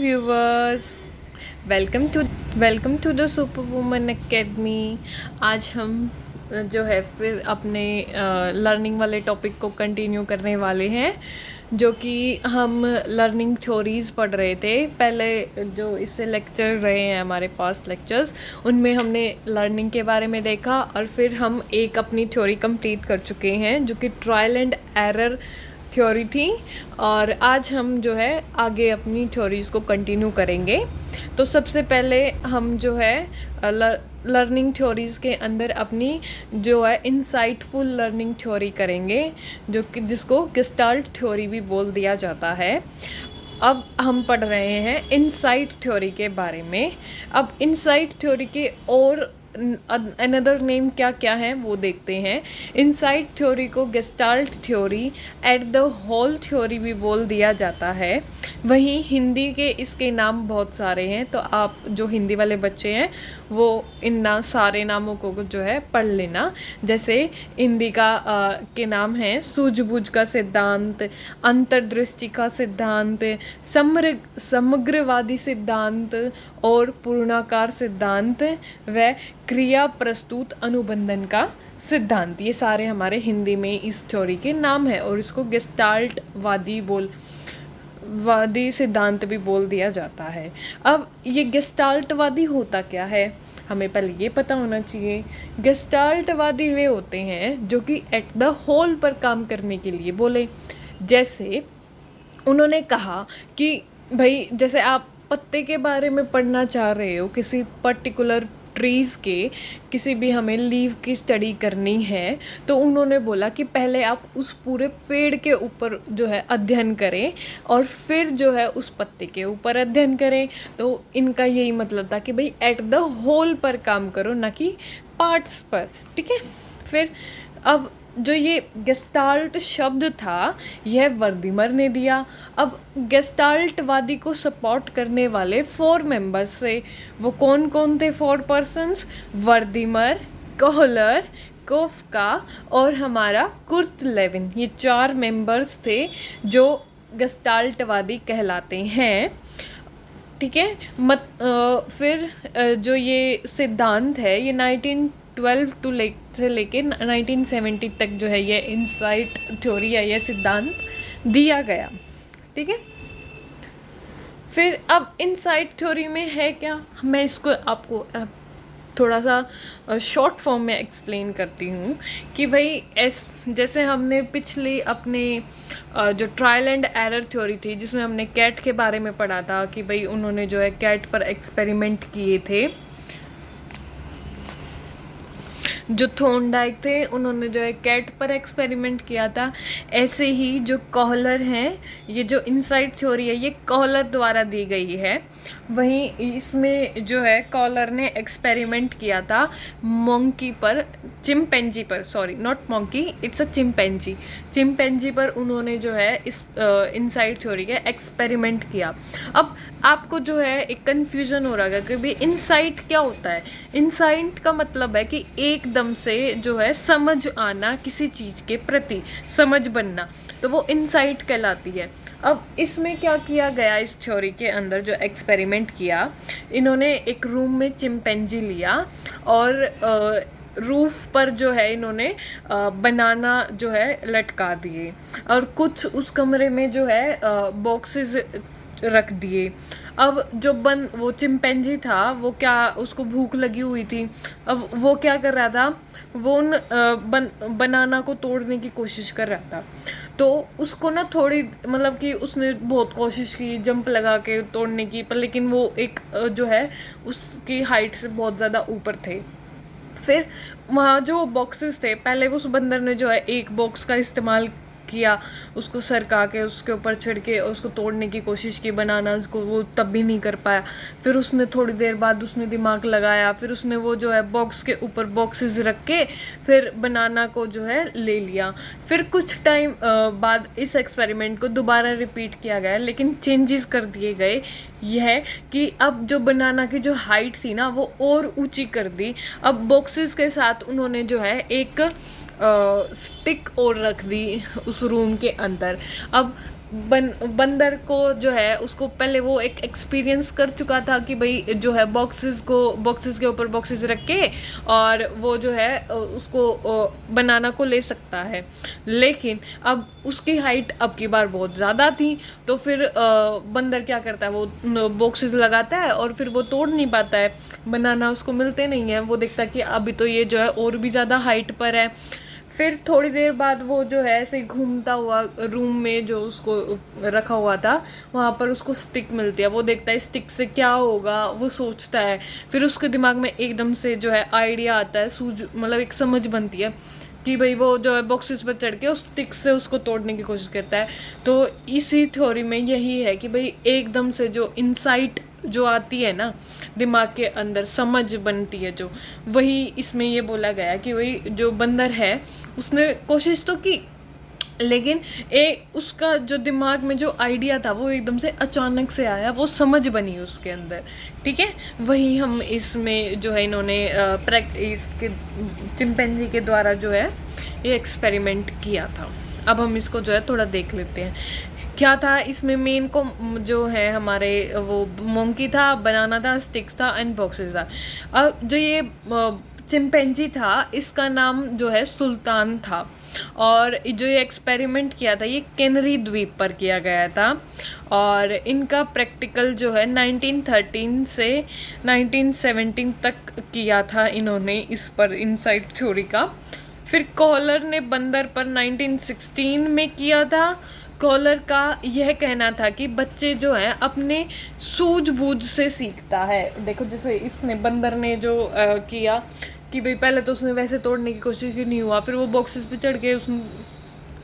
Viewers, welcome to the super woman academy. आज हम जो है फिर अपने लर्निंग वाले टॉपिक को कंटिन्यू करने वाले हैं, जो कि हम लर्निंग थ्योरीज़ पढ़ रहे थे। पहले जो इससे लेक्चर रहे हैं हमारे पास लेक्चर्स, उनमें हमने लर्निंग के बारे में देखा और फिर हम एक अपनी थ्योरी कंप्लीट कर चुके हैं जो कि ट्रायल एंड एरर थ्योरी थी। और आज हम जो है आगे अपनी थ्योरीज़ को कंटिन्यू करेंगे। तो सबसे पहले हम जो है लर्निंग थ्योरीज़ के अंदर अपनी जो है इंसाइटफुल लर्निंग थ्योरी करेंगे, जो कि जिसको गेस्टाल्ट थ्योरी भी बोल दिया जाता है। अब हम पढ़ रहे हैं इनसाइट थ्योरी के बारे में। अब इनसाइट थ्योरी के और अनदर नेम क्या क्या है वो देखते हैं। इनसाइट थ्योरी को gestalt theory, at the whole theory भी बोल दिया जाता है। वहीं हिंदी के इसके नाम बहुत सारे हैं, तो आप जो हिंदी वाले बच्चे हैं वो इन सारे नामों को जो है पढ़ लेना। जैसे हिंदी का के नाम हैं सूझबूझ का सिद्धांत, अंतर्दृष्टि का सिद्धांत, समग्रवादी सिद्धांत और पूर्णाकार सिद्धांत व क्रिया प्रस्तुत अनुबंधन का सिद्धांत। ये सारे हमारे हिंदी में इस थ्योरी के नाम हैं और इसको गेस्टाल्ट वादी सिद्धांत भी बोल दिया जाता है। अब ये गेस्टाल्टवादी होता क्या है, हमें पहले ये पता होना चाहिए। गेस्टाल्टवादी वे होते हैं जो कि एट द होल पर काम करने के लिए बोले। जैसे उन्होंने कहा कि भाई, जैसे आप पत्ते के बारे में पढ़ना चाह रहे हो, किसी पर्टिकुलर ट्रीज़ के किसी भी हमें लीव की स्टडी करनी है, तो उन्होंने बोला कि पहले आप उस पूरे पेड़ के ऊपर जो है अध्ययन करें और फिर जो है उस पत्ते के ऊपर अध्ययन करें। तो इनका यही मतलब था कि भाई एट द होल पर काम करो, ना कि पार्ट्स पर। ठीक है। फिर अब जो ये गेस्टाल्ट शब्द था यह वर्दीमर ने दिया। अब गेस्टाल्टवादी को सपोर्ट करने वाले 4 मेंबर्स थे। वो कौन कौन थे 4 पर्सन्स? वर्दीमर, कोहलर, कोफ्का और हमारा कुर्ट लेविन। ये 4 मेंबर्स थे जो गेस्टाल्टवादी कहलाते हैं। ठीक है। फिर जो ये सिद्धांत है ये 1912 से लेके 1970 तक जो है ये इनसाइट थ्योरी या ये सिद्धांत दिया गया। ठीक है। फिर अब इनसाइट थ्योरी में है क्या, मैं इसको आपको थोड़ा सा शॉर्ट फॉर्म में एक्सप्लेन करती हूँ कि भाई जैसे हमने पिछले अपने जो ट्रायल एंड एरर थ्योरी थी, जिसमें हमने कैट के बारे में पढ़ा था कि भाई उन्होंने जो है कैट पर एक्सपेरिमेंट किए थे। जो थॉर्नडाइक थे उन्होंने जो है कैट पर एक्सपेरिमेंट किया था। ऐसे ही जो कोहलर हैं, ये जो इनसाइट थ्योरी है ये कोहलर द्वारा दी गई है। वहीं इसमें जो है कोहलर ने एक्सपेरिमेंट किया था मंकी पर, चिंपैंजी पर, sorry not monkey, it's a chimpanzee पर उन्होंने जो है इस इनसाइट थ्योरी का एक्सपेरिमेंट किया। अब आपको जो है एक कन्फ्यूज़न हो रहा है कि भाई इनसाइट क्या होता है। इनसाइट का मतलब है कि एकदम से जो है समझ आना, किसी चीज़ के प्रति समझ बनना, तो वो इनसाइट कहलाती है। अब इसमें क्या किया गया, इस थ्योरी के अंदर जो एक्सपेरिमेंट किया, इन्होंने एक रूम में चिंपैंजी लिया और रूफ पर जो है इन्होंने बनाना जो है लटका दिए और कुछ उस कमरे में जो है बॉक्सेस रख दिए। अब जो वो चिंपैंजी था वो क्या, उसको भूख लगी हुई थी। अब वो क्या कर रहा था, वो उन बनाना को तोड़ने की कोशिश कर रहा था। तो उसको ना थोड़ी, मतलब कि उसने बहुत कोशिश की जंप लगा के तोड़ने की, पर लेकिन वो एक जो है उसकी हाइट से बहुत ज़्यादा ऊपर थे। फिर वहाँ जो बॉक्सेस थे, पहले उस बंदर ने जो है एक बॉक्स का इस्तेमाल किया, उसको सरका के उसके ऊपर छिड़के और उसको तोड़ने की कोशिश की बनाना, उसको वो तब भी नहीं कर पाया। फिर उसने थोड़ी देर बाद उसने दिमाग लगाया, फिर उसने वो जो है बॉक्स के ऊपर बॉक्सेस रख के फिर बनाना को जो है ले लिया। फिर कुछ टाइम बाद इस एक्सपेरिमेंट को दोबारा रिपीट किया गया, लेकिन चेंजेस कर दिए गए। यह कि अब जो बनाना की जो हाइट थी ना वो और ऊंची कर दी। अब बॉक्सेस के साथ उन्होंने जो है एक स्टिक और रख दी उस रूम के अंदर। अब बंदर को जो है उसको पहले वो एक एक्सपीरियंस कर चुका था कि भाई जो है बॉक्सेस के ऊपर बॉक्सेस रख के और वो जो है उसको बनाना को ले सकता है, लेकिन अब उसकी हाइट अब की बार बहुत ज़्यादा थी। तो फिर बंदर क्या करता है, वो बॉक्सेस लगाता है और फिर वो तोड़ नहीं पाता है, बनाना उसको मिलते नहीं है। वो देखता है कि अभी तो ये जो है और भी ज़्यादा हाइट पर है। फिर थोड़ी देर बाद वो जो है ऐसे घूमता हुआ रूम में जो उसको रखा हुआ था वहाँ पर उसको स्टिक मिलती है। वो देखता है स्टिक से क्या होगा, वो सोचता है। फिर उसके दिमाग में एकदम से जो है आइडिया आता है, मतलब एक समझ बनती है कि भाई वो जो है बॉक्सेस पर चढ़ के उस स्टिक से उसको तोड़ने की कोशिश करता है। तो इसी थ्योरी में यही है कि भाई एकदम से जो इंसाइट जो आती है ना दिमाग के अंदर, समझ बनती है जो, वही इसमें ये बोला गया कि वही जो बंदर है उसने कोशिश तो की, लेकिन उसका जो दिमाग में जो आइडिया था वो एकदम से अचानक से आया, वो समझ बनी उसके अंदर। ठीक है, वही हम इसमें जो है इन्होंने प्रैक्टिस के चिंपैंजी के द्वारा जो है ये एक्सपेरिमेंट किया था। अब हम इसको जो है थोड़ा देख लेते हैं क्या था इसमें। मेन को जो है हमारे वो मोंकी था, बनाना था, स्टिक था एंड बॉक्सेस था। अब जो ये चिंपैंजी था इसका नाम जो है सुल्तान था, और जो ये एक्सपेरिमेंट किया था ये कैनरी द्वीप पर किया गया था। और इनका प्रैक्टिकल जो है 1913 से 1917 तक किया था इन्होंने इस पर इनसाइट थ्योरी का। फिर कॉलर ने बंदर पर 1916 में किया था। कॉलर का यह कहना था कि बच्चे जो हैं अपने सूझबूझ से सीखता है। देखो जैसे इसने बंदर ने जो किया कि भाई पहले तो उसने वैसे तोड़ने की कोशिश की, नहीं हुआ, फिर वो बॉक्सेस पे चढ़ के उसने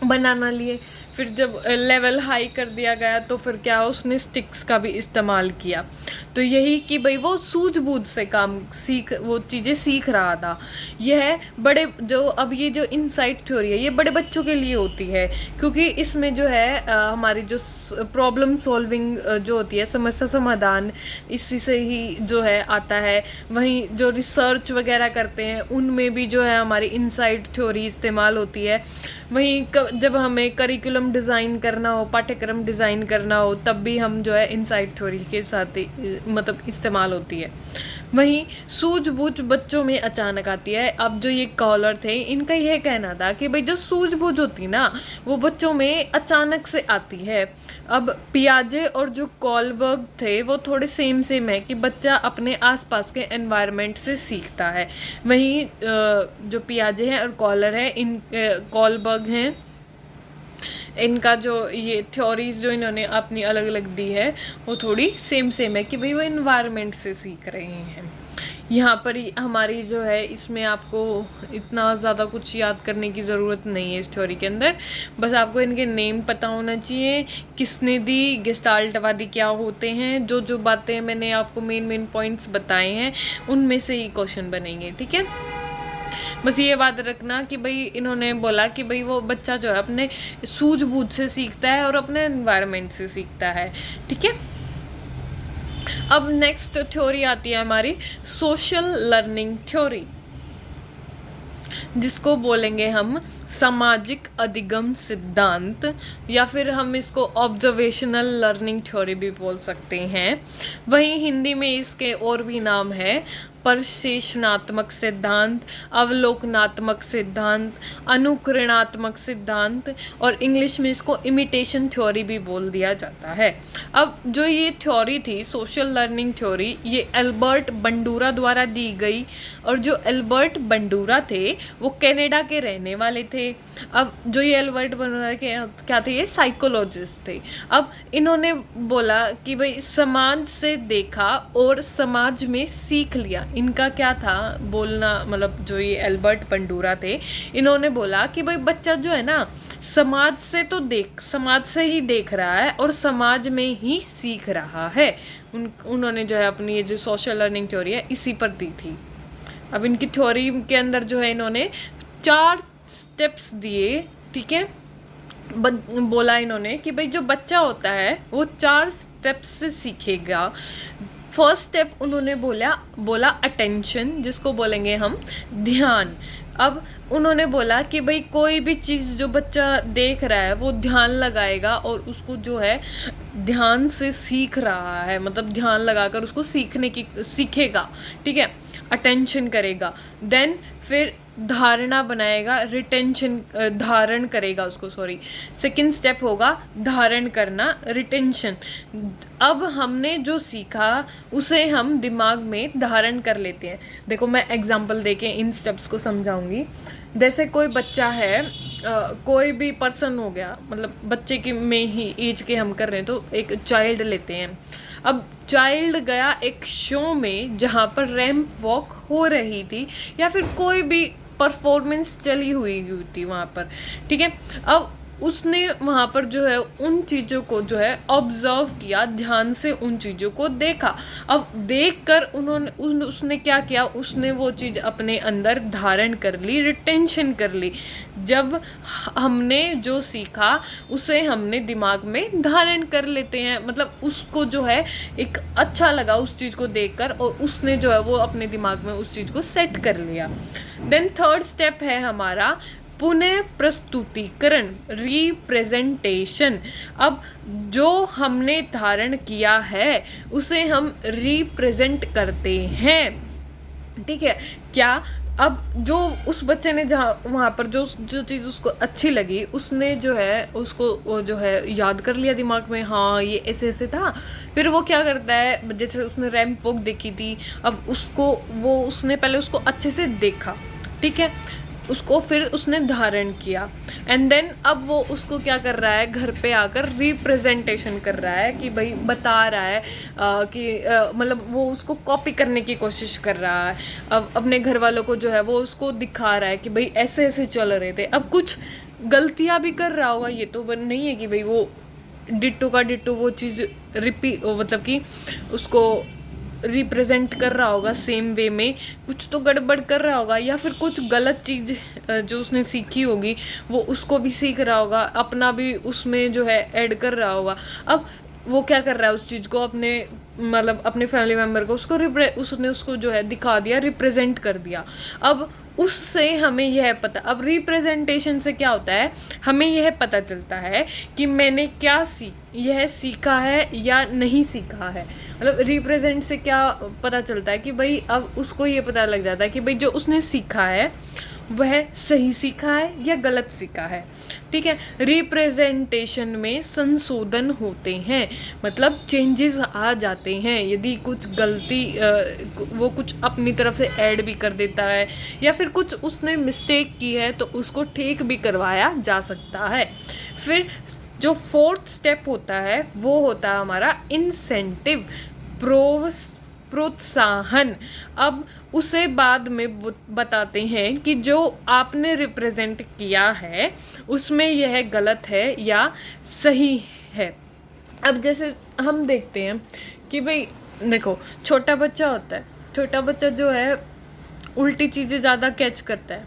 बनाना लिए, फिर जब लेवल हाई कर दिया गया तो फिर क्या उसने स्टिक्स का भी इस्तेमाल किया। तो यही कि भाई वो सूझबूझ से काम वो चीज़ें सीख रहा था। यह बड़े जो अब ये जो इनसाइट थ्योरी है ये बड़े बच्चों के लिए होती है, क्योंकि इसमें जो है हमारी जो प्रॉब्लम सॉल्विंग जो होती है, समस्या समाधान, इसी से ही जो है आता है। वहीं जो रिसर्च वगैरह करते हैं उनमें भी जो है हमारी इनसाइट थ्योरी इस्तेमाल होती है। वहीं जब हमें करिकुलम डिज़ाइन करना हो, पाठ्यक्रम डिज़ाइन करना हो, तब भी हम जो है इनसाइट थ्योरी के साथ मतलब इस्तेमाल होती है। वहीं सूझबूझ बच्चों में अचानक आती है। अब जो ये कॉलर थे इनका यह कहना था कि भाई जो सूझबूझ होती ना वो बच्चों में अचानक से आती है। अब पियाजे और जो कॉलबर्ग थे वो थोड़े सेम है कि बच्चा अपने आसपास के एनवायरनमेंट से सीखता है। वहीं जो पियाजे हैं और कॉलर है, इन कॉलबर्ग हैं, इनका जो ये थ्योरीज जो इन्होंने अपनी अलग अलग दी है वो थोड़ी सेम है कि भाई वो इन्वायरमेंट से सीख रहे हैं। यहाँ पर हमारी जो है इसमें आपको इतना ज़्यादा कुछ याद करने की ज़रूरत नहीं है इस थ्योरी के अंदर। बस आपको इनके नेम पता होना चाहिए, किसने दी, गेस्टाल्टवादी क्या होते हैं। जो बातें मैंने आपको मेन पॉइंट्स बताए हैं उनमें से ही क्वेश्चन बनेंगे। ठीक है, बस ये बात रखना कि भाई इन्होंने बोला कि भाई वो बच्चा जो है अपने सूझबूझ से सीखता है और अपने एनवायरनमेंट से सीखता है। ठीक है, अब नेक्स्ट थ्योरी आती है हमारी सोशल लर्निंग थ्योरी, जिसको बोलेंगे हम सामाजिक अधिगम सिद्धांत, या फिर हम इसको ऑब्जर्वेशनल लर्निंग थ्योरी भी बोल सकते हैं। वहीं हिंदी में इसके और भी नाम है परिशेषणात्मक सिद्धांत, अवलोकनात्मक सिद्धांत, अनुकरणात्मक सिद्धांत, और इंग्लिश में इसको इमिटेशन थ्योरी भी बोल दिया जाता है। अब जो ये थ्योरी थी सोशल लर्निंग थ्योरी, ये एल्बर्ट बंडूरा द्वारा दी गई, और जो एल्बर्ट बंडूरा थे वो कनाडा के रहने वाले थे। अब जो ये एल्बर्ट बंडूरा के क्या थे, ये साइकोलॉजिस्ट थे। अब इन्होंने बोला कि भाई समाज से देखा और समाज में सीख लिया। इनका क्या था बोलना, मतलब जो ये एल्बर्ट बंडूरा थे इन्होंने बोला कि भाई बच्चा जो है ना समाज से ही देख रहा है और समाज में ही सीख रहा है। उन्होंने जो है अपनी ये जो सोशल लर्निंग थ्योरी है इसी पर दी थी। अब इनकी थ्योरी के अंदर जो है इन्होंने 4 स्टेप्स दिए। ठीक है, बोला इन्होंने कि भाई जो बच्चा होता है वो 4 स्टेप्स से सीखेगा। फर्स्ट स्टेप उन्होंने बोला अटेंशन, जिसको बोलेंगे हम ध्यान। अब उन्होंने बोला कि भाई कोई भी चीज़ जो बच्चा देख रहा है वो ध्यान लगाएगा और उसको जो है ध्यान से सीख रहा है, मतलब ध्यान लगाकर उसको सीखेगा, ठीक है, अटेंशन करेगा, देन फिर धारणा बनाएगा, रिटेंशन, धारण करेगा उसको, सॉरी, सेकंड स्टेप होगा धारण करना, रिटेंशन। अब हमने जो सीखा उसे हम दिमाग में धारण कर लेते हैं। देखो मैं एग्जांपल देके इन स्टेप्स को समझाऊंगी। जैसे कोई बच्चा है, कोई भी पर्सन हो गया, मतलब बच्चे की में ही एज के हम कर रहे हैं, तो एक चाइल्ड लेते हैं। अब चाइल्ड गया एक शो में जहाँ पर रैंप वॉक हो रही थी या फिर कोई भी परफॉर्मेंस चली हुई थी वहाँ पर, ठीक है। अब उसने वहाँ पर जो है उन चीज़ों को जो है ऑब्जर्व किया, ध्यान से उन चीज़ों को देखा। अब देखकर उसने क्या किया, उसने वो चीज़ अपने अंदर धारण कर ली, रिटेंशन कर ली। जब हमने जो सीखा उसे हमने दिमाग में धारण कर लेते हैं, मतलब उसको जो है एक अच्छा लगा उस चीज़ को देखकर और उसने जो है वो अपने दिमाग में उस चीज़ को सेट कर लिया। देन थर्ड स्टेप है हमारा पुनः प्रस्तुतिकरण, रिप्रेजेंटेशन। अब जो हमने धारण किया है उसे हम रिप्रेजेंट करते हैं, ठीक है। क्या अब जो उस बच्चे ने जहाँ वहाँ पर जो चीज़ उसको अच्छी लगी उसने जो है उसको वो जो है याद कर लिया दिमाग में, हाँ ये ऐसे ऐसे था। फिर वो क्या करता है, जैसे उसने रैंप वॉक देखी थी, अब उसने पहले उसको अच्छे से देखा, ठीक है, उसको फिर उसने धारण किया एंड देन अब वो उसको क्या कर रहा है, घर पे आकर रिप्रेजेंटेशन कर रहा है कि भाई बता रहा है कि मतलब वो उसको कॉपी करने की कोशिश कर रहा है। अब अपने घर वालों को जो है वो उसको दिखा रहा है कि भाई ऐसे ऐसे चल रहे थे। अब कुछ गलतियां भी कर रहा होगा, ये तो नहीं है कि भाई वो डिट्टो का डिट्टो वो चीज़ मतलब कि उसको रिप्रेजेंट कर रहा होगा सेम वे में, कुछ तो गड़बड़ कर रहा होगा या फिर कुछ गलत चीज़ जो उसने सीखी होगी वो उसको भी सीख रहा होगा, अपना भी उसमें जो है ऐड कर रहा होगा। अब वो क्या कर रहा है, उस चीज़ को अपने मतलब अपने फैमिली मेम्बर को उसने उसको जो है दिखा दिया, रिप्रेजेंट कर दिया। अब उससे हमें यह पता, अब रिप्रेजेंटेशन से क्या होता है, हमें यह पता चलता है कि मैंने क्या यह सीखा है या नहीं सीखा है। मतलब रिप्रेजेंट से क्या पता चलता है कि भाई अब उसको ये पता लग जाता है कि भाई जो उसने सीखा है वह सही सीखा है या गलत सीखा है, ठीक है। रिप्रेजेंटेशन में संशोधन होते हैं, मतलब चेंजेस आ जाते हैं। यदि कुछ गलती वो कुछ अपनी तरफ से ऐड भी कर देता है या फिर कुछ उसने मिस्टेक की है तो उसको ठीक भी करवाया जा सकता है। फिर जो फोर्थ स्टेप होता है वो होता है हमारा इंसेंटिव, प्रोत्साहन। अब उसे बाद में बताते हैं कि जो आपने रिप्रेजेंट किया है उसमें यह गलत है या सही है। अब जैसे हम देखते हैं कि भाई देखो छोटा बच्चा होता है, छोटा बच्चा जो है उल्टी चीज़ें ज़्यादा कैच करता है।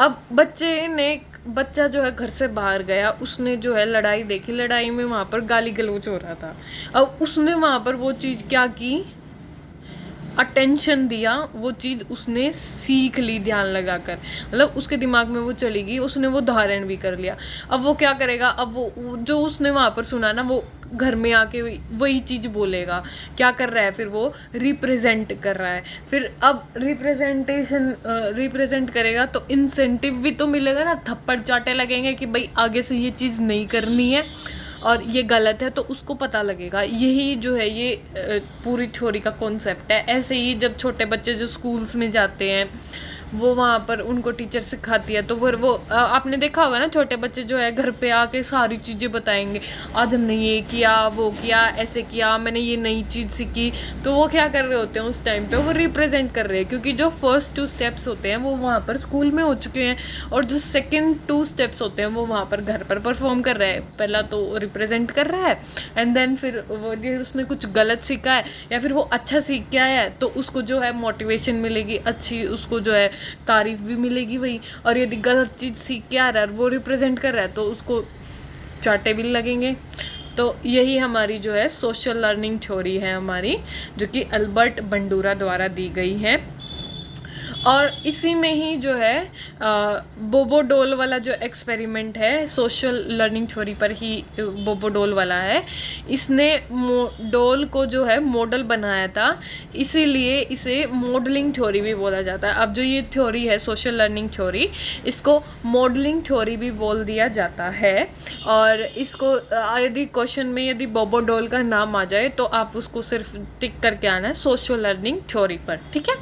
अब बच्चा जो है घर से बाहर गया, उसने जो है लड़ाई देखी, लड़ाई में वहाँ पर गाली गलौज हो रहा था। अब उसने वहाँ पर वो चीज़ क्या की, अटेंशन दिया, वो चीज़ उसने सीख ली ध्यान लगाकर, मतलब उसके दिमाग में वो चली गई, उसने वो धारण भी कर लिया। अब वो क्या करेगा, अब वो जो उसने वहाँ पर सुना ना वो घर में आके वही चीज़ बोलेगा। क्या कर रहा है, फिर वो रिप्रेजेंट कर रहा है। फिर अब रिप्रेजेंट करेगा तो इंसेंटिव भी तो मिलेगा ना, थप्पड़ चाटे लगेंगे कि भाई आगे से ये चीज़ नहीं करनी है और ये गलत है, तो उसको पता लगेगा। यही जो है ये पूरी थ्योरी का कॉन्सेप्ट है। ऐसे ही जब छोटे बच्चे जो स्कूल्स में जाते हैं वो वहाँ पर उनको टीचर सिखाती है, तो फिर वो आपने देखा होगा ना, छोटे बच्चे जो है घर पे आके सारी चीज़ें बताएंगे, आज हमने ये किया, वो किया, ऐसे किया, मैंने ये नई चीज़ सीखी। तो वो क्या कर रहे होते हैं उस टाइम पे, वो रिप्रेजेंट कर रहे हैं, क्योंकि जो फर्स्ट 2 स्टेप्स होते हैं वो वहाँ पर स्कूल में हो चुके हैं और जो सेकेंड 2 स्टेप्स होते हैं वो वहाँ पर घर पर परफॉर्म कर रहे हैं। पहला तो रिप्रेजेंट कर रहा है एंड देन फिर वो उसने कुछ गलत सीखा है या फिर वो अच्छा सीख के आया है तो उसको जो है मोटिवेशन मिलेगी अच्छी, उसको जो है तारीफ भी मिलेगी वही। और यदि गलत चीज़ सीख के आ रहा है वो रिप्रेजेंट कर रहा है तो उसको चाटे भी लगेंगे। तो यही हमारी जो है सोशल लर्निंग थ्योरी है हमारी, जो कि अल्बर्ट बंडूरा द्वारा दी गई है। और इसी में ही जो है बोबो डोल वाला जो एक्सपेरिमेंट है सोशल लर्निंग थ्योरी पर ही बोबो डोल वाला है। इसने डोल को जो है मॉडल बनाया था, इसीलिए इसे मॉडलिंग थ्योरी भी बोला जाता है। अब जो ये थ्योरी है सोशल लर्निंग थ्योरी, इसको मॉडलिंग थ्योरी भी बोल दिया जाता है। और इसको यदि क्वेश्चन में यदि बोबो डोल का नाम आ जाए तो आप उसको सिर्फ टिक करके आना है सोशल लर्निंग थ्योरी पर, ठीक है।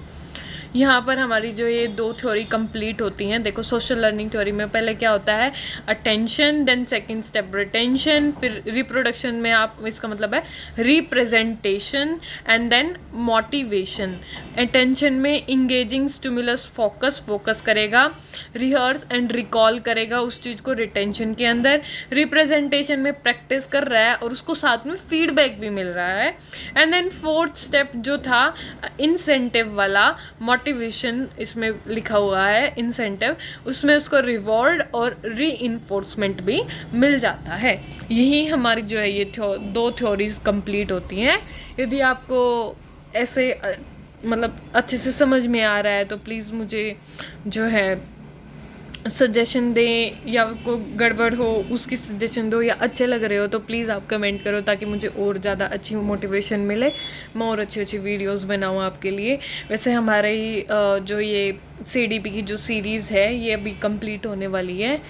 यहाँ पर हमारी जो ये 2 थ्योरी कंप्लीट होती हैं। देखो सोशल लर्निंग थ्योरी में पहले क्या होता है, attention, then second step retention, फिर रिप्रोडक्शन में आप इसका मतलब है representation, and then motivation. Attention में इंगेजिंग स्टिमुलस फोकस करेगा, रिहर्स एंड रिकॉल करेगा उस चीज़ को रिटेंशन के अंदर। रिप्रेजेंटेशन में प्रैक्टिस कर रहा है और उसको साथ में फीडबैक भी मिल रहा है। एंड देन फोर्थ स्टेप जो था इंसेंटिव वाला, मोटिवेशन इसमें लिखा हुआ है इंसेंटिव, उसमें उसको रिवॉर्ड और रीइंफोर्समेंट भी मिल जाता है। यही हमारी जो है ये 2 थ्योरीज कंप्लीट होती हैं। यदि आपको ऐसे मतलब अच्छे से समझ में आ रहा है तो प्लीज़ मुझे जो है सजेशन दें, या को गड़बड़ हो उसकी सजेशन दो, या अच्छे लग रहे हो तो प्लीज़ आप कमेंट करो ताकि मुझे और ज़्यादा अच्छी मोटिवेशन मिले, मैं और अच्छी अच्छी वीडियोस बनाऊँ आपके लिए। वैसे हमारे जो ये CDP की जो सीरीज़ है ये अभी कंप्लीट होने वाली है।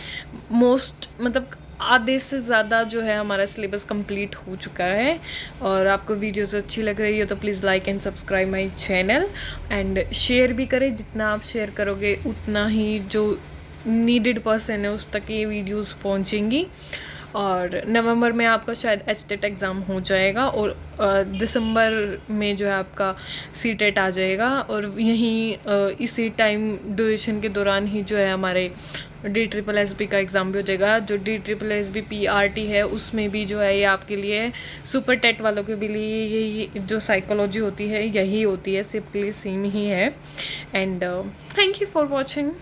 मतलब आधे से ज़्यादा जो है हमारा सिलेबस कंप्लीट हो चुका है। और आपको वीडियोस अच्छी लग रही हो तो please like and subscribe my channel, and share भी करें। जितना आप शेयर करोगे उतना ही जो नीडेड पर्सन है उस तक ये वीडियोस पहुंचेंगी। और नवंबर में आपका शायद HTET एग्ज़ाम हो जाएगा, और दिसंबर में जो है आपका CTET आ जाएगा। और यहीं इसी टाइम ड्यूरेशन के दौरान ही जो है हमारे DSSB का एग्ज़ाम भी हो जाएगा। जो DSSB PRT है उसमें भी जो है ये आपके लिए सुपर टेट वालों के भी लिए यही जो साइकोलॉजी होती है यही होती है, सिंपली सेम ही है। And thank you for watching.